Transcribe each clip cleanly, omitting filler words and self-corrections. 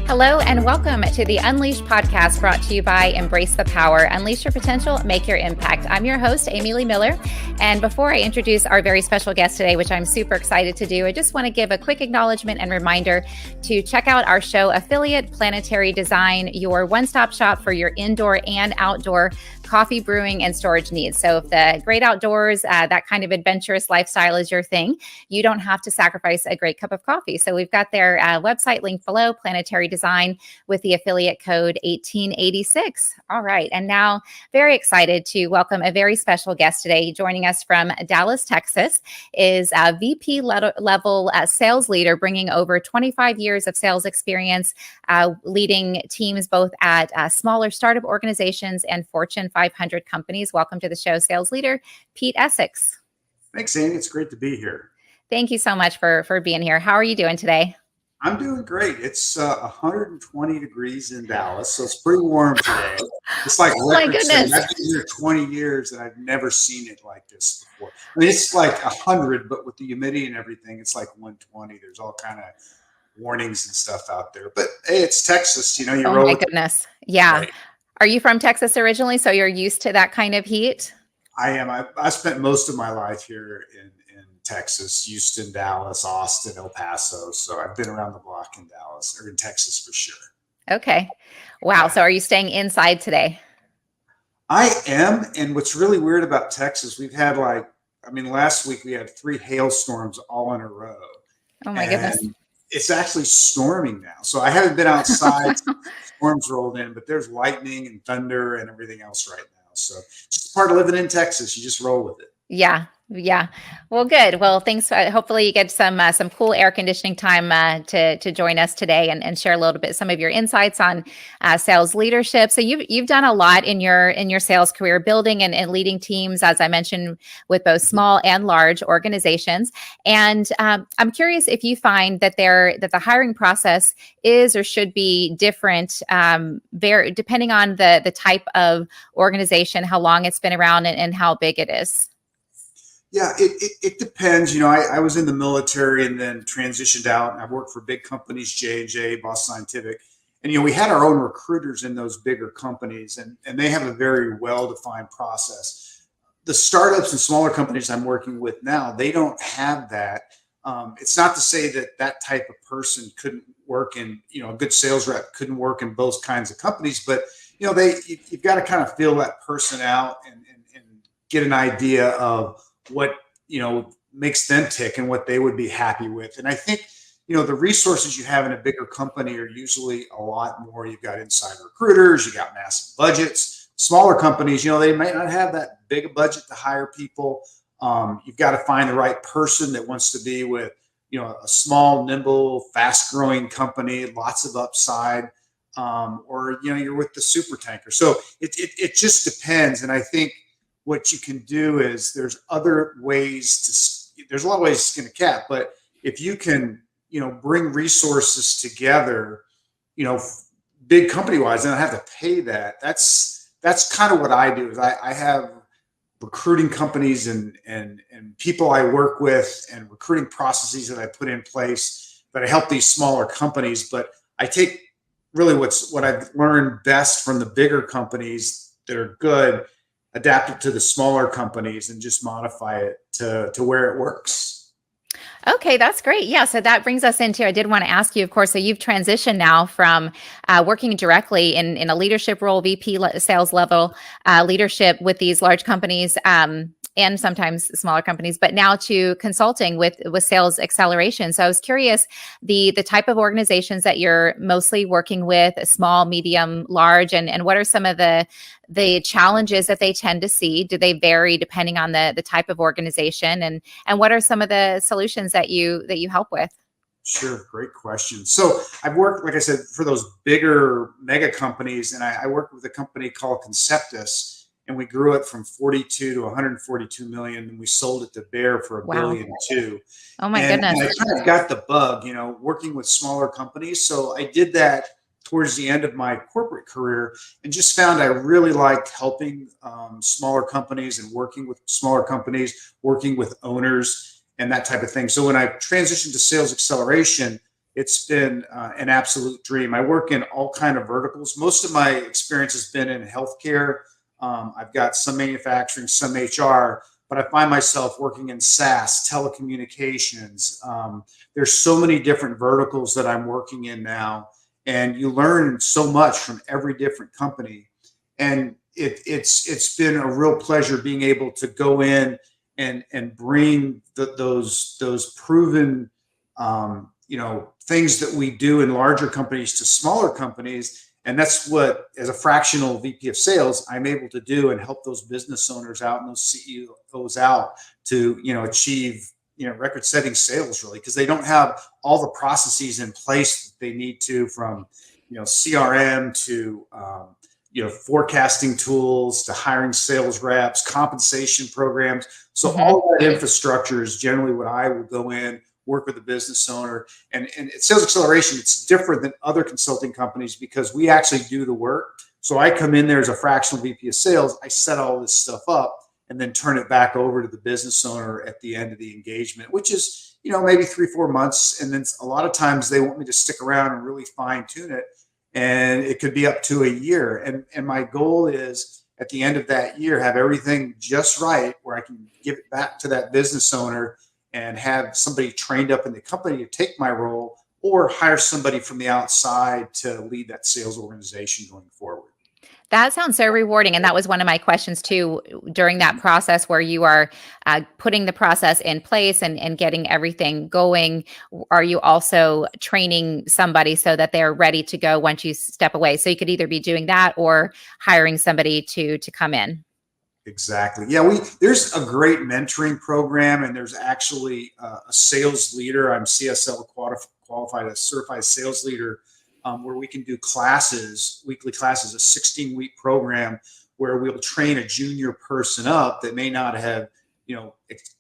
Hello and welcome to the Unleash podcast brought to you by Embrace the Power. Unleash your potential, make your impact. I'm your host, Amy Lee Miller. And before I introduce our very special guest today, which I'm super excited to do, I just want to give a quick acknowledgement and reminder to check out our show affiliate, Planetary Design, your one-stop shop for your indoor and outdoor coffee brewing and storage needs. So if the great outdoors, that kind of adventurous lifestyle is your thing, you don't have to sacrifice a great cup of coffee. So we've got their website linked below, Planetary Design, with the affiliate code 1886. All right. And now very excited to welcome a very special guest today. Joining us from Dallas, Texas is a VP level sales leader, bringing over 25 years of sales experience, leading teams both at smaller startup organizations and Fortune 500 companies. Welcome to the show, sales leader, Pete Essex. Thanks, Amy. It's great to be here. Thank you so much for being here. How are you doing today? I'm doing great. It's 120 degrees in Dallas, so it's pretty warm today. It's like oh my goodness. I've been here 20 years and I've never seen it like this before. I mean, it's like 100, but with the humidity and everything, it's like 120. There's all kind of warnings and stuff out there. But hey, it's Texas. You know, you roll. Oh my goodness. Yeah. Right. Are you from Texas originally? So you're used to that kind of heat? I am. I spent most of my life here in Texas, Houston, Dallas, Austin, El Paso. So I've been around the block in Dallas or in Texas for sure. Okay. Wow. So are you staying inside today? I am. And what's really weird about Texas, we've had last week we had 3 hailstorms all in a row. Oh my goodness. It's actually storming now. So I haven't been outside. Storms rolled in, but there's lightning and thunder and everything else right now. So it's part of living in Texas. You just roll with it. Yeah. Yeah. Well, good. Well, thanks. Hopefully you get some cool air conditioning time to join us today and share a little bit, some of your insights on sales leadership. So you've done a lot in your sales career, building and leading teams, as I mentioned, with both small and large organizations. And I'm curious if you find that the hiring process is or should be different, depending on the type of organization, how long it's been around, and how big it is. Yeah, it depends. You know, I was in the military and then transitioned out. And I've worked for big companies, J&J, Boston Scientific. And, you know, we had our own recruiters in those bigger companies, and they have a very well-defined process. The startups and smaller companies I'm working with now, they don't have that. It's not to say that type of person couldn't work in, you know, a good sales rep couldn't work in both kinds of companies, but, you know, you've got to kind of feel that person out and get an idea of what, you know, makes them tick and what they would be happy with. And I think, you know, the resources you have in a bigger company are usually a lot more. You've got inside recruiters, you got massive budgets. Smaller companies, you know, they might not have that big a budget to hire people. You've got to find the right person that wants to be with, you know, a small, nimble, fast growing company, lots of upside, or, you know, you're with the super tanker. So it just depends. And I think what you can do is there's a lot of ways to skin a cat, but if you can, you know, bring resources together, you know, big company wise, and I have to pay that. That's kind of what I do is I have recruiting companies and people I work with and recruiting processes that I put in place that I help these smaller companies, but I take really what I've learned best from the bigger companies that are good, adapt it to the smaller companies and just modify it to where it works. Okay, that's great. Yeah, so that brings us into, I did want to ask you, of course, so you've transitioned now from working directly in a leadership role, VP sales level leadership with these large companies, and sometimes smaller companies, but now to consulting with Sales Xceleration. So I was curious, the type of organizations that you're mostly working with, small, medium, large, and what are some of the challenges that they tend to see? Do they vary depending on the type of organization, and what are some of the solutions that you help with? Sure, great question. So I've worked, like I said, for those bigger mega companies, and I worked with a company called Conceptus, and we grew it from 42 to 142 million, and we sold it to Bear for a Wow. billion too. Oh my And goodness. I kind of got the bug, working with smaller companies. So I did that towards the end of my corporate career, and just found I really liked helping smaller companies and working with smaller companies, working with owners and that type of thing. So when I transitioned to Sales Xceleration, it's been an absolute dream. I work in all kind of verticals. Most of my experience has been in healthcare. I've got some manufacturing, some HR, but I find myself working in SaaS, telecommunications. There's so many different verticals that I'm working in now, and you learn so much from every different company. And it's been a real pleasure being able to go in and bring those proven things that we do in larger companies to smaller companies. And that's what, as a fractional VP of sales, I'm able to do and help those business owners out and those CEOs out to achieve record-setting sales, really, because they don't have all the processes in place that they need to, from CRM to forecasting tools to hiring sales reps, compensation programs. So all that infrastructure is generally what I will go in, work with the business owner. And at Sales Xceleration, it's different than other consulting companies because we actually do the work. So I come in there as a fractional VP of sales, I set all this stuff up and then turn it back over to the business owner at the end of the engagement, which is, maybe 3-4 months. And then a lot of times they want me to stick around and really fine tune it. And it could be up to a year. And my goal is, at the end of that year, have everything just right where I can give it back to that business owner and have somebody trained up in the company to take my role, or hire somebody from the outside to lead that sales organization going forward. That sounds so rewarding. And that was one of my questions too, during that process where you are putting the process in place and getting everything going. Are you also training somebody so that they're ready to go once you step away? So you could either be doing that or hiring somebody to come in. Exactly. Yeah, there's a great mentoring program, and there's actually a sales leader. I'm CSL qualified, a certified sales leader, where we can do classes, weekly classes, a 16-week program where we'll train a junior person up that may not have,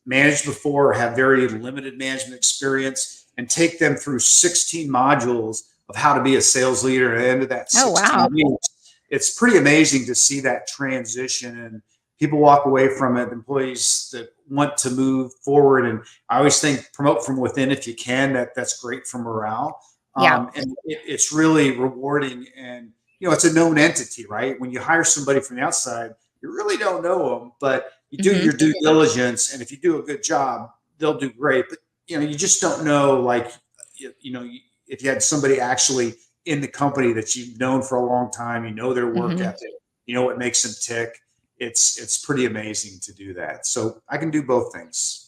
managed before or have very limited management experience, and take them through 16 modules of how to be a sales leader. At the end of that 16 weeks, it's pretty amazing to see that transition, and people walk away from it, employees that want to move forward. And I always think, promote from within if you can. That's great for morale. And it's really rewarding. And, it's a known entity, right? When you hire somebody from the outside, you really don't know them, but you do your due diligence. And if you do a good job, they'll do great. But, you just don't know, like, if you had somebody actually in the company that you've known for a long time, their work ethic, what makes them tick. It's pretty amazing to do that. So I can do both things.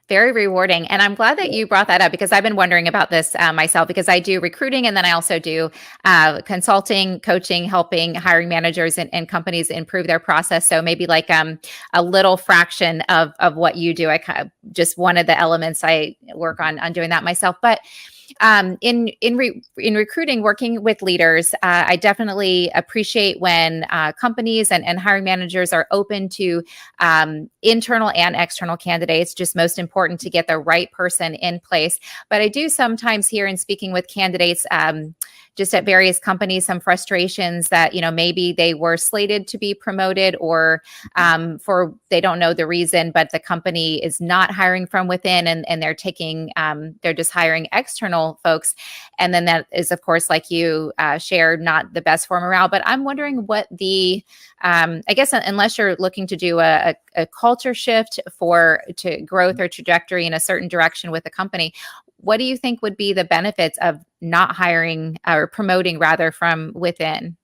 Very rewarding. And I'm glad that you brought that up, because I've been wondering about this myself, because I do recruiting, and then I also do consulting, coaching, helping hiring managers and companies improve their process. So maybe like a little fraction of what you do. I kind of just one of the elements I work on doing that myself. But in recruiting, working with leaders, I definitely appreciate when companies and hiring managers are open to internal and external candidates. Just most important to get the right person in place. But I do sometimes hear, in speaking with candidates, just at various companies, some frustrations that, maybe they were slated to be promoted, or for they don't know the reason, but the company is not hiring from within, and they're taking, they're just hiring external folks. And then that is, of course, like you shared, not the best for morale. But I'm wondering what the, I guess, unless you're looking to do a culture shift to growth or trajectory in a certain direction with the company, what do you think would be the benefits of not hiring, or promoting rather, from within?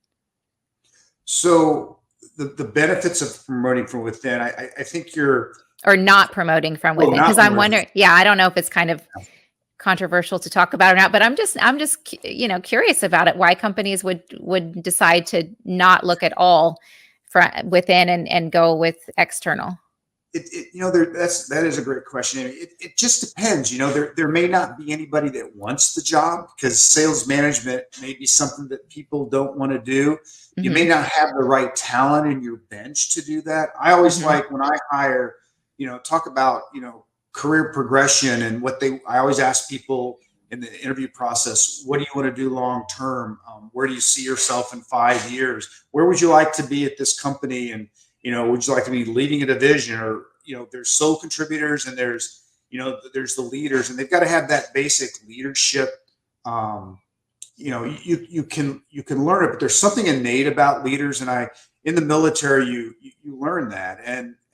So the benefits of promoting from within, I think you're or not promoting from within, not because I'm promoting. wondering, yeah, I don't know if it's kind of controversial to talk about or not, but I'm just curious about it, why companies would decide to not look at all from within and go with external. That is a great question. It just depends. There may not be anybody that wants the job, because sales management may be something that people don't want to do. You may Hmm. not have the right talent in your bench to do that. I always Hmm. like, when I hire, talk about, career progression, and I always ask people in the interview process, what do you want to do long term? Where do you see yourself in 5 years? Where would you like to be at this company? And would you like to be leading a division? Or, there's sole contributors, and there's the leaders, and they've got to have that basic leadership. Um, you can learn it, but there's something innate about leaders. And in the military, you learn that,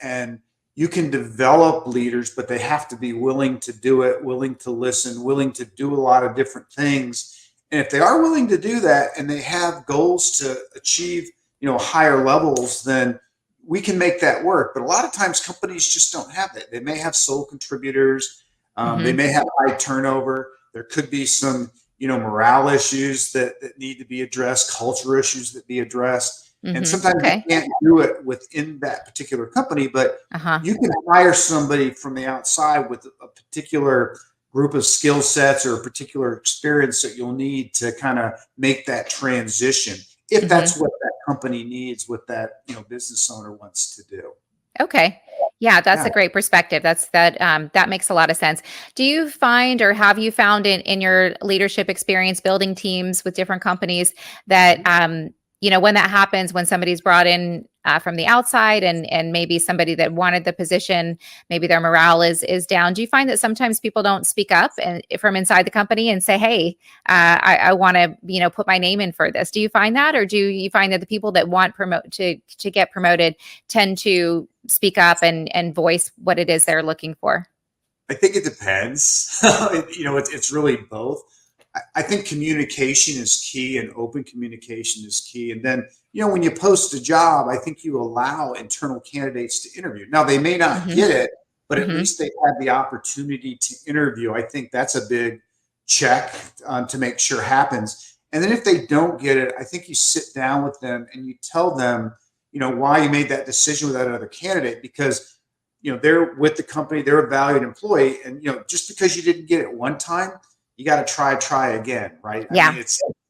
and you can develop leaders, but they have to be willing to do it, willing to listen, willing to do a lot of different things. And if they are willing to do that, and they have goals to achieve, higher levels, then we can make that work. But a lot of times companies just don't have that. They may have sole contributors. They Hmm. may have high turnover. There could be some, morale issues that need to be addressed, culture issues that be addressed. And Hmm. sometimes you Okay. can't do it within that particular company, but Uh-huh. you can hire somebody from the outside with a particular group of skill sets or a particular experience that you'll need to kind of make that transition, if Hmm. that's what that company needs, what that business owner wants to do. Okay. Yeah, that's Yeah. a great perspective. That makes a lot of sense. Do you find, or have you found in your leadership experience building teams with different companies that when that happens, when somebody's brought in from the outside and maybe somebody that wanted the position, maybe their morale is down. Do you find that sometimes people don't speak up and from inside the company and say, "Hey, I want to put my name in for this"? Do you find that, or do you find that the people that want to get promoted tend to speak up and voice what it is they're looking for? I think it depends. It's really both. I think communication is key, and open communication is key. And then, when you post a job, I think you allow internal candidates to interview. Now, they may not Hmm. get it, but at Hmm. least they have the opportunity to interview. I think that's a big check to make sure happens. And then if they don't get it, I think you sit down with them and you tell them, why you made that decision with that other candidate, because they're with the company, they're a valued employee, and just because you didn't get it one time, you got to try again, right? I mean, Yeah.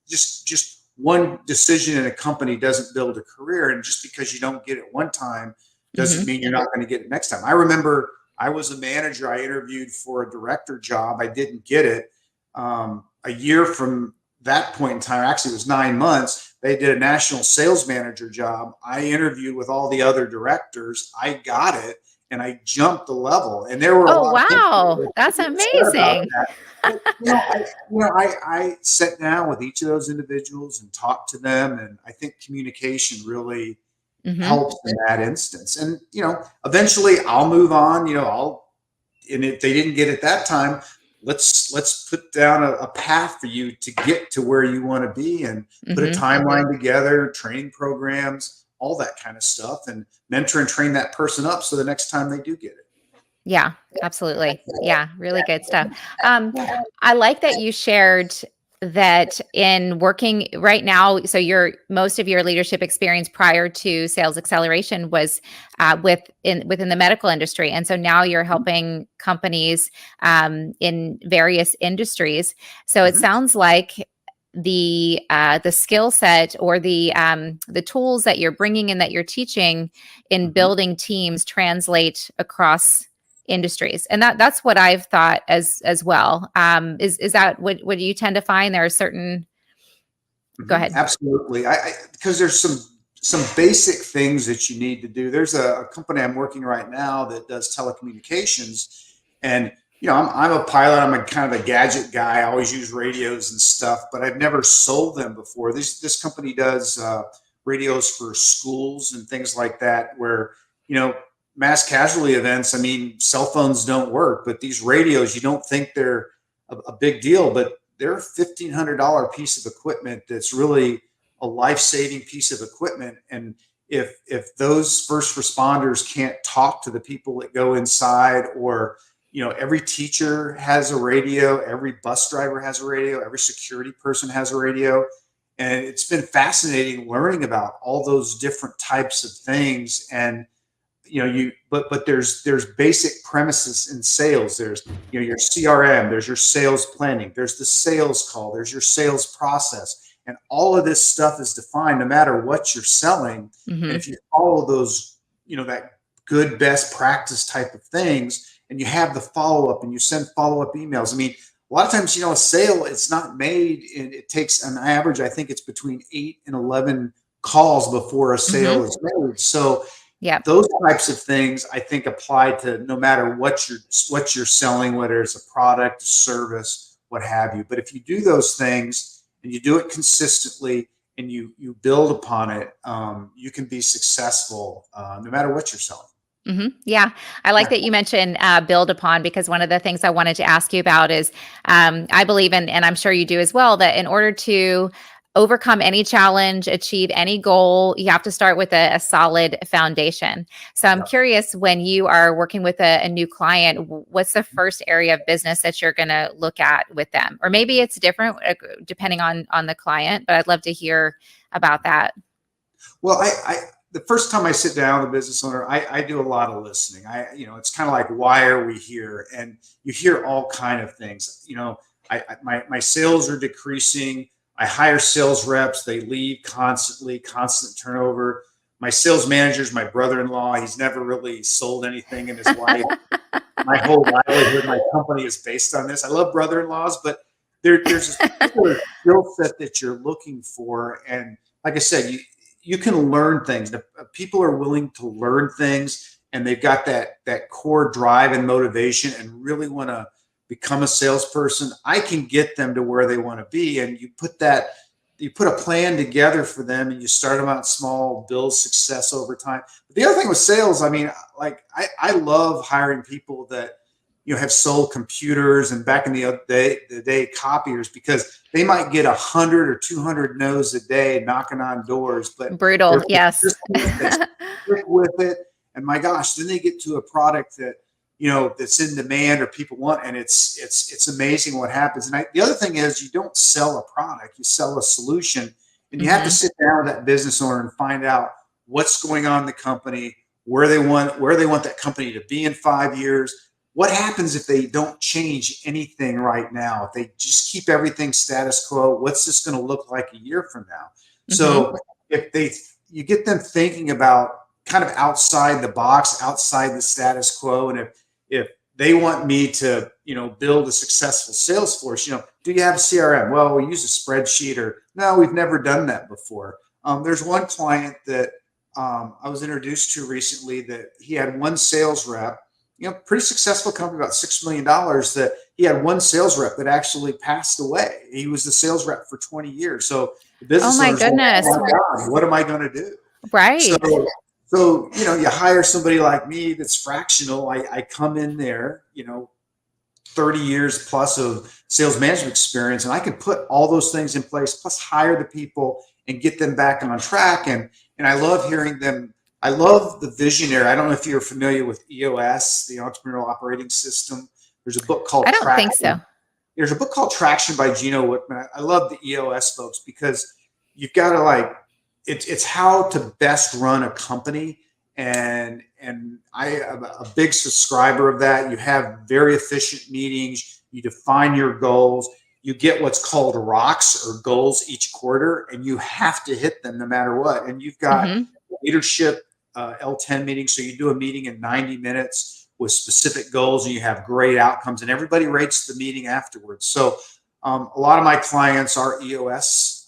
it's just one decision in a company doesn't build a career, and just because you don't get it one time doesn't Hmm. mean you're not going to get it next time. I remember I was a manager. I interviewed for a director job. I didn't get it. A year from that point in time, actually, it was 9 months. They did a national sales manager job. I interviewed with all the other directors. I got it, and I jumped the level. And there were a Oh, lot of people that wow. were That's pretty upset about amazing. that. But I sat down with each of those individuals and talked to them, and I think communication really Hmm. helps in that instance. And eventually I'll move on. And if they didn't get it that time, let's put down a path for you to get to where you want to be, and put a Hmm. timeline together, training programs, all that kind of stuff, and mentor and train that person up so the next time they do get it. Yeah, absolutely. Yeah, really good stuff. Um, I like that you shared that in working right now. So your most of your leadership experience prior to Sales Acceleration was within the medical industry, and so now you're helping companies in various industries. So it Mhm. sounds like the skill set or the tools that you're bringing in, that you're teaching in Mhm. building teams, translate across industries, and that's what I've thought as well. Is that what you tend to find? There are certain. Go ahead. Absolutely. Because there's some basic things that you need to do. There's a company I'm working right now that does telecommunications, and I'm a pilot. I'm a kind of a gadget guy. I always use radios and stuff, but I've never sold them before. This company does radios for schools and things like that, where you know mass casualty events. I mean, cell phones don't work, but these radios, you don't think they're a big deal, but they're a $1,500 piece of equipment that's really a life-saving piece of equipment. And if those first responders can't talk to the people that go inside, or every teacher has a radio, every bus driver has a radio, every security person has a radio. And it's been fascinating learning about all those different types of things. And but there's basic premises in sales. There's your CRM, there's your sales planning, there's the sales call, there's your sales process, and all of this stuff is defined no matter what you're selling. And if you follow those, that good best practice type of things, and you have the follow-up and you send follow-up emails. I mean, a lot of times, a sale, it's not made, and it takes an average, I think it's between 8 and 11 calls before a sale is made. So those types of things, I think, apply to no matter what you're selling, whether it's a product, a service, what have you. But if you do those things and you do it consistently and you build upon it, you can be successful no matter what you're selling. Yeah. I like that you mentioned build upon, because one of the things I wanted to ask you about is I believe in, and I'm sure you do as well, that in order to overcome any challenge, achieve any goal, you have to start with a solid foundation. So I'm curious, when you are working with a new client, what's the first area of business that you're going to look at with them? Or maybe it's different depending on the client, but I'd love to hear about that. Well, the first time I sit down with a business owner, I do a lot of listening. It's kind of like, why are we here? And you hear all kind of things. My sales are decreasing. I hire sales reps. They leave constantly, constant turnover. My sales manager's my brother-in-law. He's never really sold anything in his life. My whole livelihood, my company is based on this. I love brother-in-laws, but there's a particular skill set that you're looking for. And like I said, you can learn things. People are willing to learn things, and they've got that core drive and motivation and really want to become a salesperson. I can get them to where they want to be. And you put a plan together for them, and you start them out small, build success over time. But the other thing with sales, I mean, like I love hiring people that, have sold computers and back in the day copiers, because they might get 100 or 200 no's a day knocking on doors, but brutal. Yes. They stick with it. And my gosh, then they get to a product that, that's in demand or people want. And it's amazing what happens. And the other thing is, you don't sell a product, you sell a solution, and you have to sit down with that business owner and find out what's going on in the company, where they want that company to be in 5 years. What happens if they don't change anything right now? If they just keep everything status quo, what's this going to look like a year from now? So if you get them thinking about kind of outside the box, outside the status quo, and if they want me to, build a successful sales force, do you have a CRM? Well, we use a spreadsheet, or no, we've never done that before. There's one client that I was introduced to recently that he had one sales rep, pretty successful company, about $6 million, that he had one sales rep that actually passed away. He was the sales rep for 20 years. So the business owner's like, oh my God, what am I going to do? Right. So, you hire somebody like me that's fractional. I come in there, 30 years plus of sales management experience, and I can put all those things in place, plus hire the people and get them back on track. And I love hearing them. I love the visionary. I don't know if you're familiar with EOS, the Entrepreneurial Operating System. There's a book called Traction. I don't think so. There's a book called Traction by Gino Wickman. I love the EOS folks, because you've got to it's how to best run a company. And I am a big subscriber of that. You have very efficient meetings. You define your goals. You get what's called rocks, or goals, each quarter, and you have to hit them no matter what. And you've got leadership L10 meetings. So you do a meeting in 90 minutes with specific goals, and you have great outcomes, and everybody rates the meeting afterwards. So a lot of my clients are EOS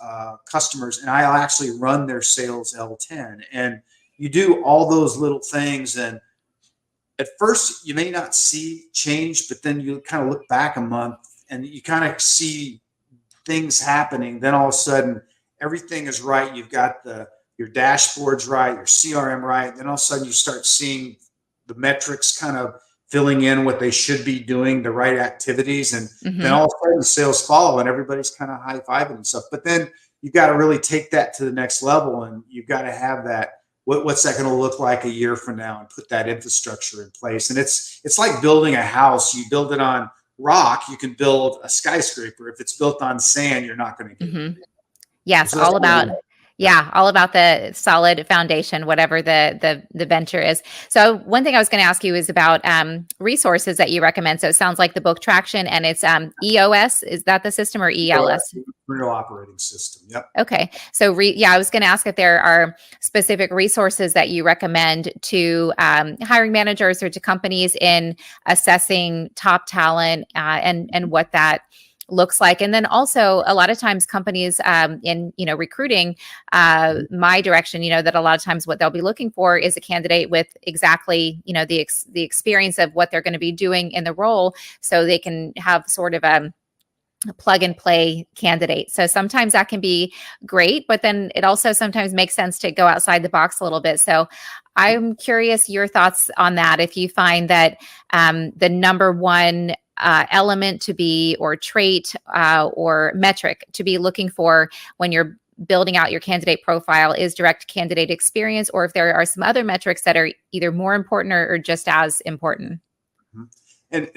customers, and I'll actually run their sales L10. And you do all those little things, and at first you may not see change, but then you kind of look back a month and you kind of see things happening. Then all of a sudden everything is right. You've got your dashboards right, your CRM right. Then all of a sudden you start seeing the metrics kind of filling in what they should be doing, the right activities. And then all of a sudden sales follow, and everybody's kind of high-fiving and stuff. But then you've got to really take that to the next level, and you've got to have that what's that going to look like a year from now, and put that infrastructure in place. And it's like building a house. You build it on rock, you can build a skyscraper. If it's built on sand, you're not going to get it. Yes, So that's all about the solid foundation, whatever the venture is. So one thing I was going to ask you is about resources that you recommend. So it sounds like the book Traction, and it's EOS. Is that the system, or ELS? Real operating system. Yep. Okay. So I was going to ask if there are specific resources that you recommend to hiring managers or to companies in assessing top talent, and what that looks like. And then also a lot of times companies in recruiting, my direction, that a lot of times what they'll be looking for is a candidate with exactly the experience of what they're going to be doing in the role, so they can have sort of a plug and play candidate. So sometimes that can be great, but then it also sometimes makes sense to go outside the box a little bit. So I'm curious your thoughts on that. If you find that the number one element to be, or trait, or metric to be looking for when you're building out your candidate profile is direct candidate experience, or if there are some other metrics that are either more important or just as important. And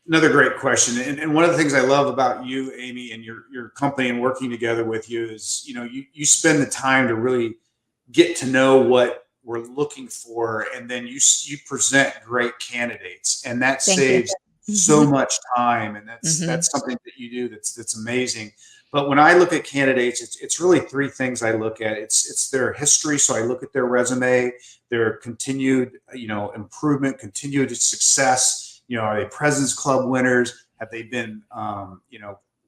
another great question. And one of the things I love about you, Amy, and your company and working together with you is, you spend the time to really get to know what we're looking for, and then you present great candidates, and that saves so much time. And that's something that you do that's amazing. But when I look at candidates, it's really three things I look at. It's their history. So I look at their resume, their continued, improvement, continued success. Are they President's Club winners? Have they been,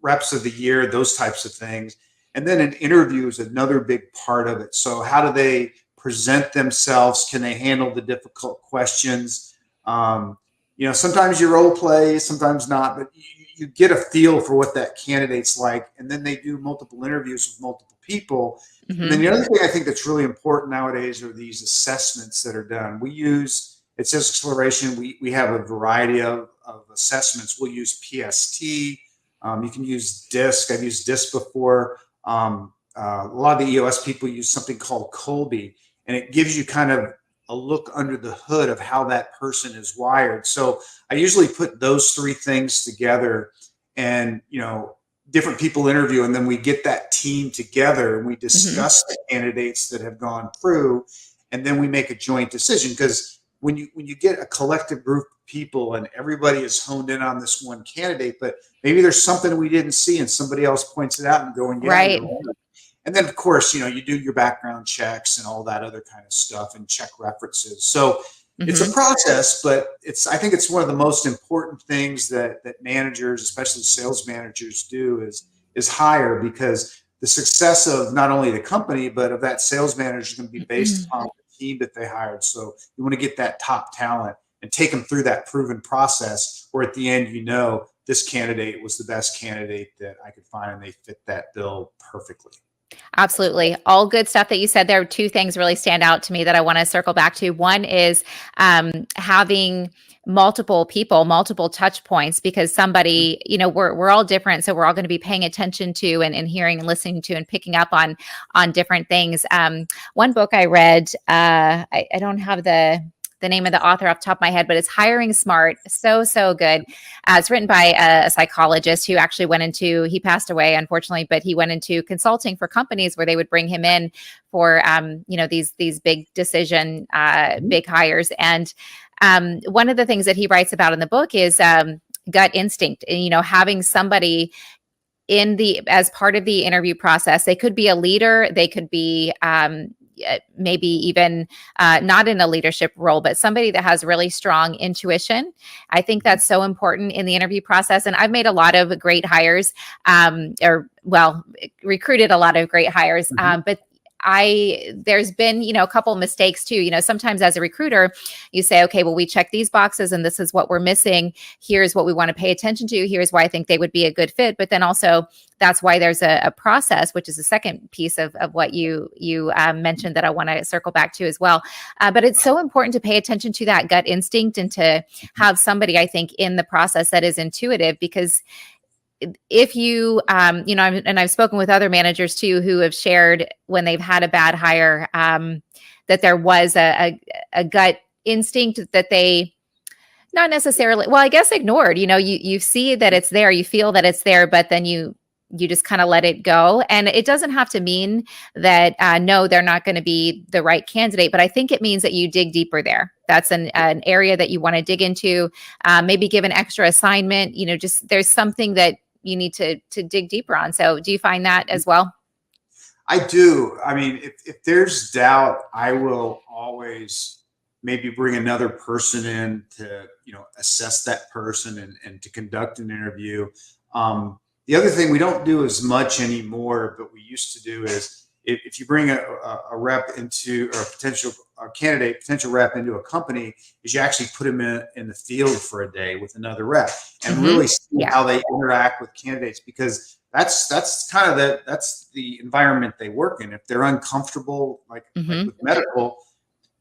reps of the year? Those types of things. And then an interview is another big part of it. So how do they present themselves? Can they handle the difficult questions? Sometimes you role play, sometimes not, but you get a feel for what that candidate's like. And then they do multiple interviews with multiple people. And then the other thing I think that's really important nowadays are these assessments that are done. We use, at Sales Xceleration, we have a variety of assessments. We'll use PST. You can use DISC. I've used DISC before. A lot of the EOS people use something called Colby, and it gives you kind of a look under the hood of how that person is wired. So I usually put those three things together, and different people interview, and then we get that team together and we discuss the candidates that have gone through, and then we make a joint decision. Because when you get a collective group of people and everybody is honed in on this one candidate, but maybe there's something we didn't see and somebody else points it out and going, yeah, right. And then, of course, you do your background checks and all that other kind of stuff and check references. So it's a process, but I think it's one of the most important things that managers, especially sales managers, do is hire, because the success of not only the company, but of that sales manager is going to be based upon the team that they hired. So you want to get that top talent and take them through that proven process, where at the end, this candidate was the best candidate that I could find, and they fit that bill perfectly. Absolutely. All good stuff that you said there. Two things really stand out to me that I want to circle back to. One is having multiple people, multiple touch points, because somebody, we're all different. So we're all going to be paying attention to and hearing and listening to and picking up on different things. One book I read, I don't have the name of the author off the top of my head, but it's Hiring Smart. So good. It's written by a psychologist who actually he passed away, unfortunately, but he went into consulting for companies where they would bring him in for, these big decision, big hires. And one of the things that he writes about in the book is gut instinct, and, having somebody as part of the interview process. They could be a leader. They could be, maybe even not in a leadership role, but somebody that has really strong intuition. I think that's so important in the interview process. And I've made a lot of great hires, recruited a lot of great hires, but there's been, a couple mistakes too. Sometimes as a recruiter, you say, okay, well, we check these boxes and this is what we're missing. Here's what we want to pay attention to. Here's why I think they would be a good fit. But then also that's why there's a process, which is the second piece of what you mentioned that I want to circle back to as well. But it's so important to pay attention to that gut instinct and to have somebody, I think, in the process that is intuitive, because if you, and I've spoken with other managers too, who have shared when they've had a bad hire, that there was a gut instinct that they not necessarily, well, I guess ignored. You see that it's there, you feel that it's there, but then you just kind of let it go. And it doesn't have to mean that no, they're not going to be the right candidate, but I think it means that you dig deeper there. That's an area that you want to dig into, maybe give an extra assignment, just there's something that you need to dig deeper on. So do you find that as well? I do. I mean, if there's doubt, I will always maybe bring another person in to, assess that person and to conduct an interview. The other thing we don't do as much anymore, but we used to do is if you bring a rep into, or a potential rep into a company, is you actually put them in the field for a day with another rep and really see how they interact with candidates, because that's kind of that's the environment they work in. If they're uncomfortable, like with medical,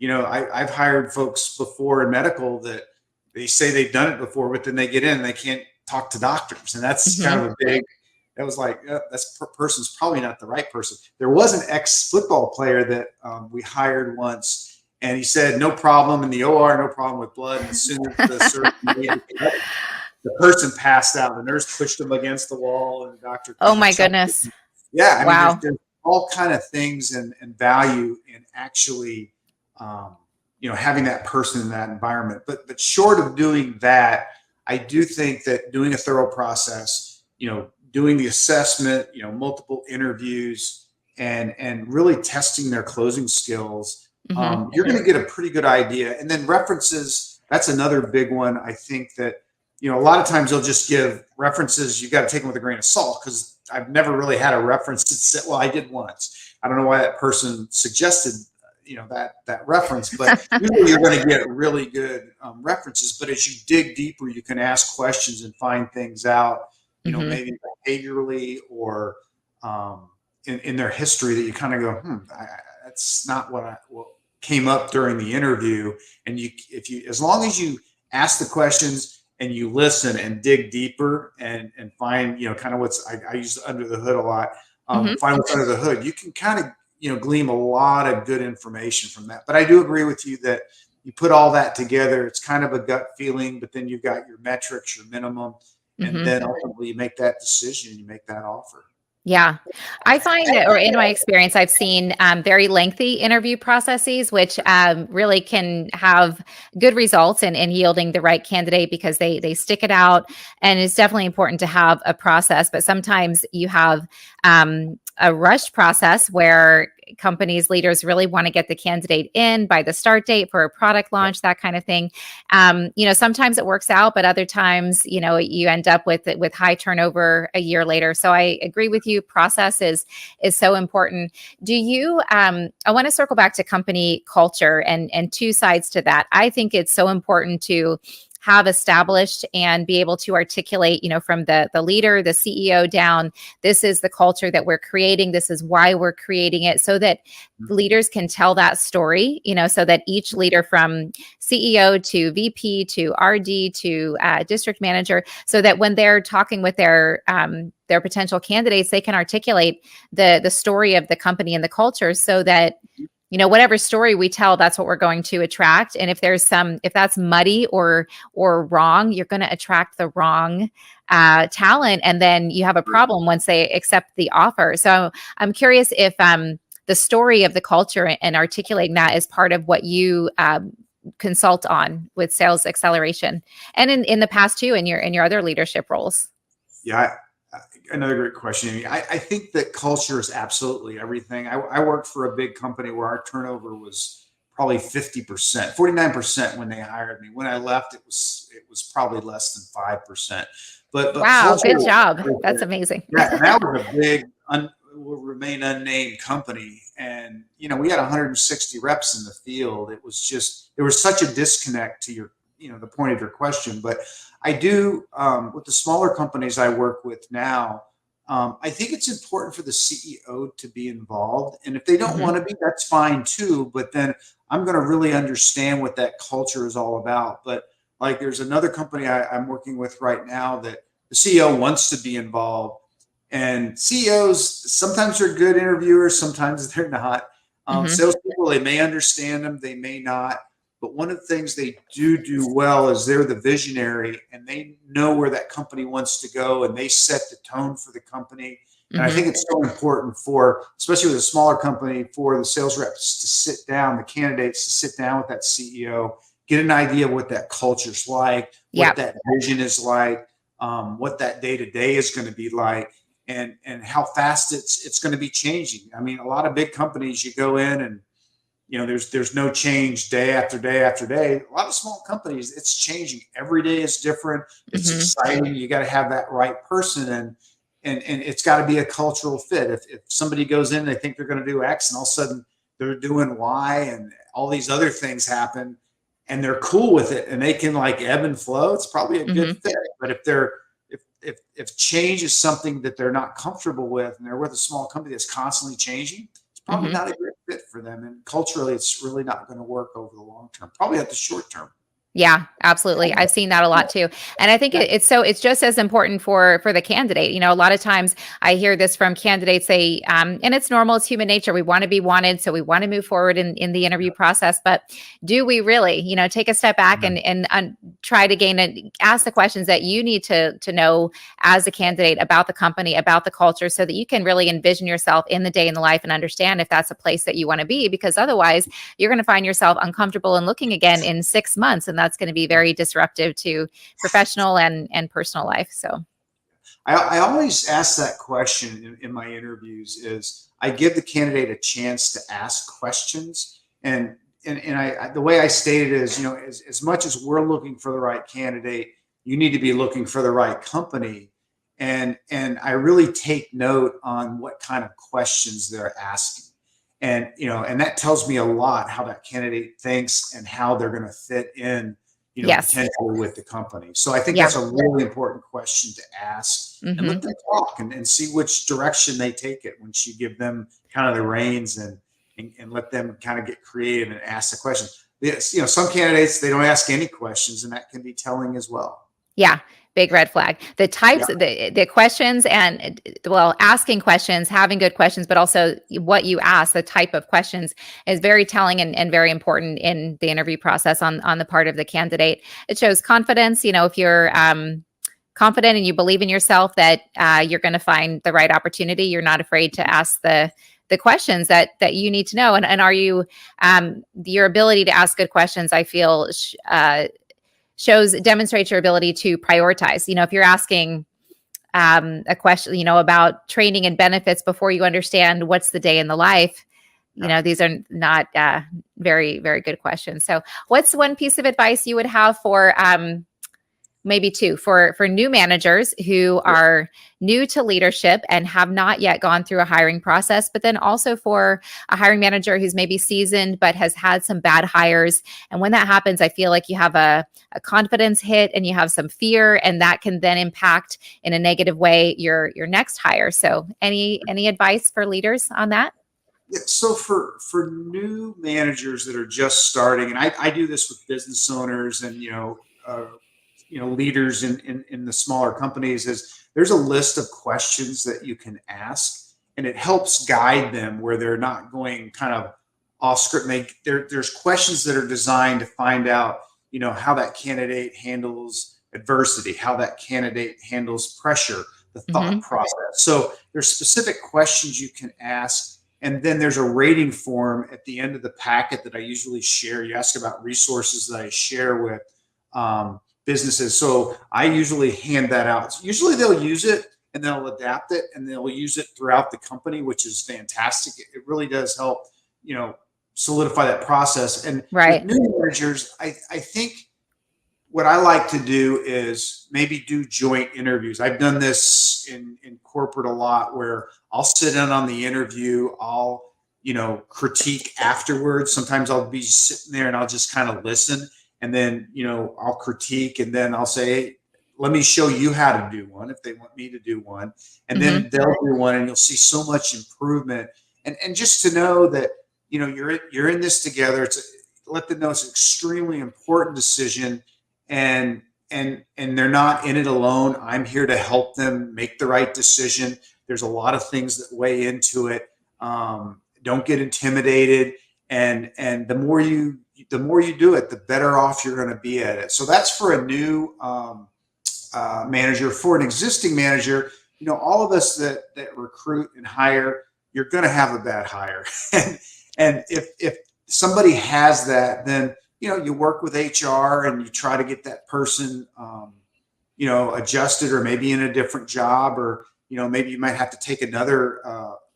I've hired folks before in medical that they say they've done it before, but then they get in and they can't talk to doctors. And that's kind of that was like, that's person's probably not the right person. There was an ex-football player that we hired once, and he said, no problem in the OR, no problem with blood. And as soon as the surgeon, the person passed out. The nurse pushed him against the wall, and the doctor. Oh my goodness. Yeah. I mean, there's all kind of things and value in actually, having that person in that environment. But short of doing that, I do think that doing a thorough process, doing the assessment, multiple interviews, and really testing their closing skills, you're going to get a pretty good idea. And then references, that's another big one. I think that, a lot of times they'll just give references. You got to take them with a grain of salt, because I've never really had a reference that said, well, I did once. I don't know why that person suggested, that reference, but usually you're going to get really good references. But as you dig deeper, you can ask questions and find things out, maybe behaviorally or in their history, that you kind of go, that's not what came up during the interview. And as long as you ask the questions and you listen and dig deeper and find, kind of what's, I use under the hood a lot, find what's under the hood, you can kind of, glean a lot of good information from that. But I do agree with you that you put all that together, it's kind of a gut feeling, but then you've got your metrics, your minimum, and then ultimately you make that decision, you make that offer. Yeah, I find that, or in my experience, I've seen very lengthy interview processes, which really can have good results in yielding the right candidate, because they stick it out. And it's definitely important to have a process. But sometimes you have a rush process where companies, leaders really want to get the candidate in by the start date for a product launch, that kind of thing. Sometimes it works out, but other times, you end up with high turnover a year later. So I agree with you. Process is so important. Do you, I want to circle back to company culture and two sides to that. I think it's so important to have established and be able to articulate, from the leader, the CEO down, this is the culture that we're creating. This is why we're creating it, so that leaders can tell that story, so that each leader from CEO to VP to RD to district manager, so that when they're talking with their potential candidates, they can articulate the story of the company and the culture, so that whatever story we tell, that's what we're going to attract. And if that's muddy or wrong, you're going to attract the wrong talent. And then you have a problem once they accept the offer. So I'm curious if the story of the culture and articulating that is part of what you consult on with Sales Xceleration, and in the past too, in your other leadership roles. Yeah. Another great question. I think that culture is absolutely everything. I worked for a big company where our turnover was probably 50%, 49% when they hired me. When I left, it was probably less than 5%. But wow, good job. That's amazing. Yeah, and that was a big, will remain unnamed company. And, we had 160 reps in the field. It was just, there was such a disconnect to your, the point of your question. But I do, with the smaller companies I work with now, I think it's important for the CEO to be involved. And if they don't want to be, that's fine too. But then I'm going to really understand what that culture is all about. But like, there's another company I'm working with right now that the CEO wants to be involved. And CEOs, sometimes they're good interviewers, sometimes they're not. Mm-hmm. Salespeople, they may understand them, they may not. But one of the things they do well is they're the visionary and they know where that company wants to go and they set the tone for the company. And I Mm-hmm. think it's so important for, especially with a smaller company, for the sales reps to sit down, the candidates to sit down with that CEO, get an idea of what that culture's like, what Yeah. that vision is like, what that day to day is going to be like, and how fast it's going to be changing. I mean, a lot of big companies, you go in and there's no change day after day after day. A lot of small companies, it's changing. Every day is different. It's Mm-hmm. exciting. You got to have that right person, and it's got to be a cultural fit. If somebody goes in, they think they're going to do X, and all of a sudden they're doing Y, and all these other things happen, and they're cool with it, and they can like ebb and flow. It's probably a good Mm-hmm. fit. But if change is something that they're not comfortable with, and they're with a small company that's constantly changing, it's probably Mm-hmm. not a great fit for them. And culturally, it's really not going to work over the long term, probably at the short term. Yeah, absolutely. I've seen that a lot too. And I think Yeah. it's just as important for the candidate. A lot of times I hear this from candidates say, and it's normal, it's human nature. We want to be wanted, so we want to move forward in the interview process. But do we really, take a step back and try to ask the questions that you need to know as a candidate about the company, about the culture, so that you can really envision yourself in the day in the life and understand if that's a place that you want to be, because otherwise you're going to find yourself uncomfortable and looking again in 6 months, and that's going to be very disruptive to professional and personal life. So I always ask that question in my interviews. Is I give the candidate a chance to ask questions, and the way I state it is, as much as we're looking for the right candidate, you need to be looking for the right company, and I really take note on what kind of questions they're asking, and that tells me a lot how that candidate thinks and how they're going to fit in, yes. potentially with the company. So I think Yeah. that's a really important question to ask, and Hmm. let them talk and see which direction they take it once you give them kind of the reins, and let them kind of get creative and ask the question. Yes, some candidates, they don't ask any questions, and that can be telling as well. Yeah. Big red flag. The Yeah. types, the questions, and well, asking questions, having good questions, but also what you ask, the type of questions is very telling and very important in the interview process on the part of the candidate. It shows confidence. If you're confident and you believe in yourself that you're going to find the right opportunity, you're not afraid to ask the questions that you need to know. And are you your ability to ask good questions, I feel demonstrates your ability to prioritize. If you're asking a question, about training and benefits before you understand what's the day in the life, these are not very, very good questions. So what's one piece of advice you would have for maybe two for new managers who are new to leadership and have not yet gone through a hiring process, but then also for a hiring manager who's maybe seasoned but has had some bad hires? And when that happens, I feel like you have a confidence hit and you have some fear, and that can then impact in a negative way your next hire. So any advice for leaders on that? Yeah, so for new managers that are just starting, and I do this with business owners and leaders in the smaller companies, is there's a list of questions that you can ask, and it helps guide them where they're not going kind of off script. There's questions that are designed to find out how that candidate handles adversity, how that candidate handles pressure, the thought Mm-hmm. process. So there's specific questions you can ask. And then there's a rating form at the end of the packet that I usually share. You ask about resources that I share with businesses. So I usually hand that out. So usually they'll use it and they'll adapt it and they'll use it throughout the company, which is fantastic. It really does help, solidify that process. And with Right. new managers, I think what I like to do is maybe do joint interviews. I've done this in corporate a lot, where I'll sit in on the interview. I'll, critique afterwards. Sometimes I'll be sitting there and I'll just kind of listen, and then, I'll critique, and then I'll say, hey, let me show you how to do one if they want me to do one. And Mm-hmm. then they'll do one, and you'll see so much improvement. And just to know that, you're in this together. Let them know it's an extremely important decision, and they're not in it alone. I'm here to help them make the right decision. There's a lot of things that weigh into it. Don't get intimidated. And the more you do it, the better off you're going to be at it. So that's for a new manager. For an existing manager, all of us that recruit and hire, you're going to have a bad hire. and if somebody has that, then you work with HR and you try to get that person adjusted, or maybe in a different job, or maybe you might have to take another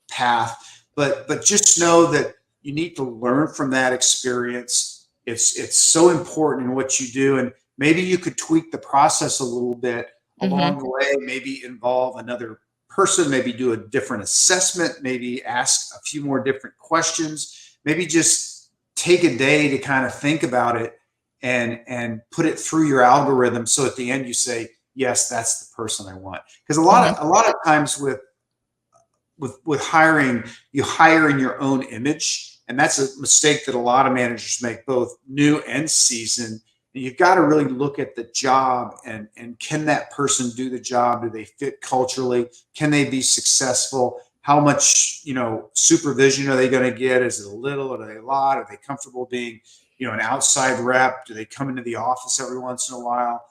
path. But just know that you need to learn from that experience. It's so important in what you do, and maybe you could tweak the process a little bit along the way. Maybe involve another person. Maybe do a different assessment. Maybe ask a few more different questions. Maybe just take a day to kind of think about it and put it through your algorithm. So at the end you say, yes, that's the person I want. Because a lot of times with hiring, you hire in your own image. And that's a mistake that a lot of managers make, both new and seasoned. And you've got to really look at the job and can that person do the job? Do they fit culturally? Can they be successful? How much, supervision are they going to get? Is it a little? Are they a lot? Are they comfortable being, an outside rep? Do they come into the office every once in a while,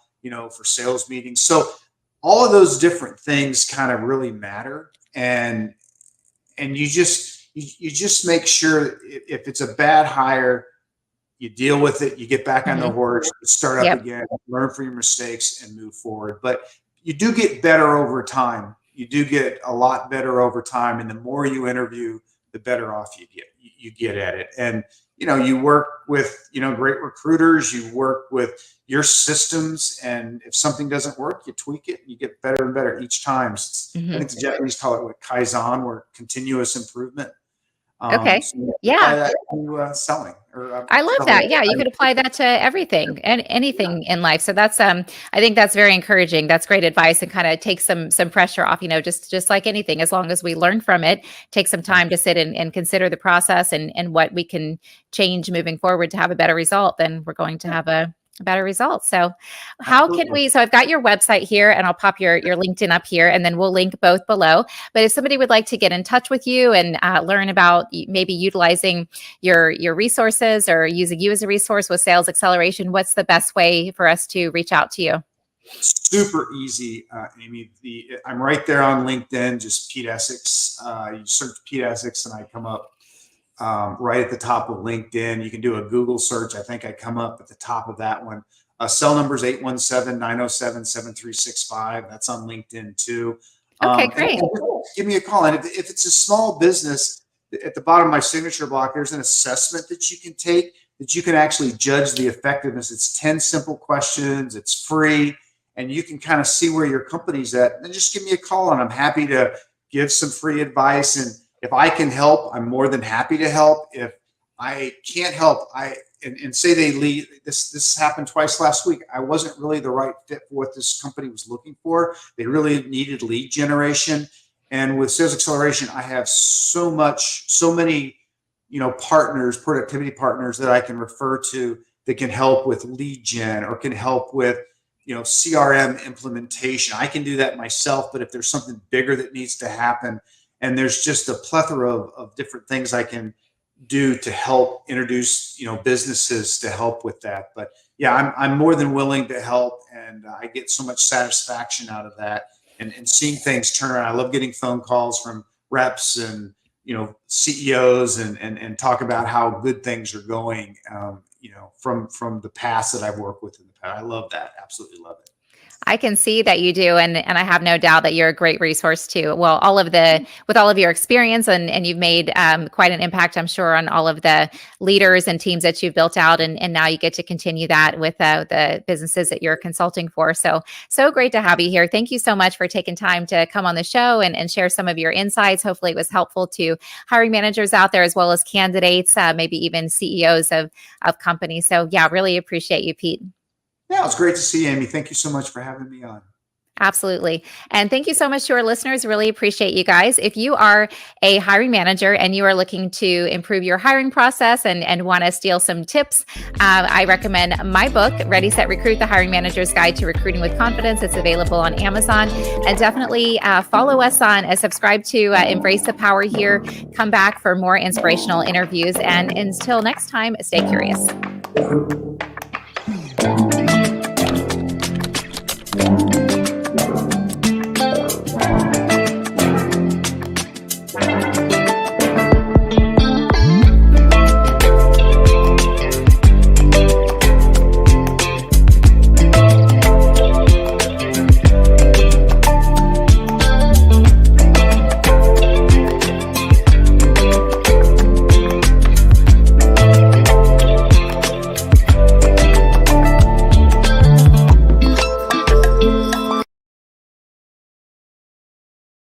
for sales meetings? So all of those different things kind of really matter. And you just make sure if it's a bad hire, you deal with it, you get back on the horse, start up again, learn from your mistakes and move forward. But you do get better over time. You do get a lot better over time. And the more you interview, the better off you get at it. And, you work with, great recruiters, you work with your systems. And if something doesn't work, you tweak it and you get better and better each time. I think the Japanese call it Kaizen, or continuous improvement. Okay. So apply that to selling. I love that. Yeah, you could apply that to everything and anything in life. So that's I think that's very encouraging. That's great advice, and kind of takes some pressure off. Just like anything, as long as we learn from it, take some time to sit and consider the process and what we can change moving forward to have a better result. Then we're going to have a better result. So how can we, so I've got your website here, and I'll pop your LinkedIn up here, and then we'll link both below. But if somebody would like to get in touch with you and learn about maybe utilizing your resources or using you as a resource with Sales Xceleration, what's the best way for us to reach out to you? Super easy, Amy. I'm right there on LinkedIn, just Pete Essex. You search Pete Essex and I come up right at the top of LinkedIn. You can do a Google search. I think I come up at the top of that one. Cell number is 817-907-7365. That's on LinkedIn too. Okay, great. And give me a call. And if it's a small business, at the bottom of my signature block, there's an assessment that you can take that you can actually judge the effectiveness. It's 10 simple questions. It's free. And you can kind of see where your company's at. And just give me a call, and I'm happy to give some free advice. And if I can help, I'm more than happy to help. If I can't help, and say they leave. This happened twice last week. I wasn't really the right fit for what this company was looking for. They really needed lead generation. And with Sales Xceleration, I have so many, partners, productivity partners that I can refer to that can help with lead gen, or can help with, CRM implementation. I can do that myself, but if there's something bigger that needs to happen, and there's just a plethora of different things I can do to help introduce, businesses to help with that. But yeah, I'm more than willing to help, and I get so much satisfaction out of that, and seeing things turn around. I love getting phone calls from reps and CEOs and talk about how good things are going. From the past that I've worked with in the past. I love that. Absolutely love it. I can see that you do. And I have no doubt that you're a great resource too. Well, with all of your experience, and you've made quite an impact, I'm sure, on all of the leaders and teams that you've built out. And now you get to continue that with the businesses that you're consulting for. So great to have you here. Thank you so much for taking time to come on the show and share some of your insights. Hopefully it was helpful to hiring managers out there, as well as candidates, maybe even CEOs of companies. So yeah, really appreciate you, Pete. Yeah, it was great to see you, Amy. Thank you so much for having me on. Absolutely. And thank you so much to our listeners. Really appreciate you guys. If you are a hiring manager and you are looking to improve your hiring process and want to steal some tips, I recommend my book, Ready, Set, Recruit, The Hiring Manager's Guide to Recruiting with Confidence. It's available on Amazon. And definitely follow us on, subscribe to Embrace the Power here. Come back for more inspirational interviews. And until next time, stay curious.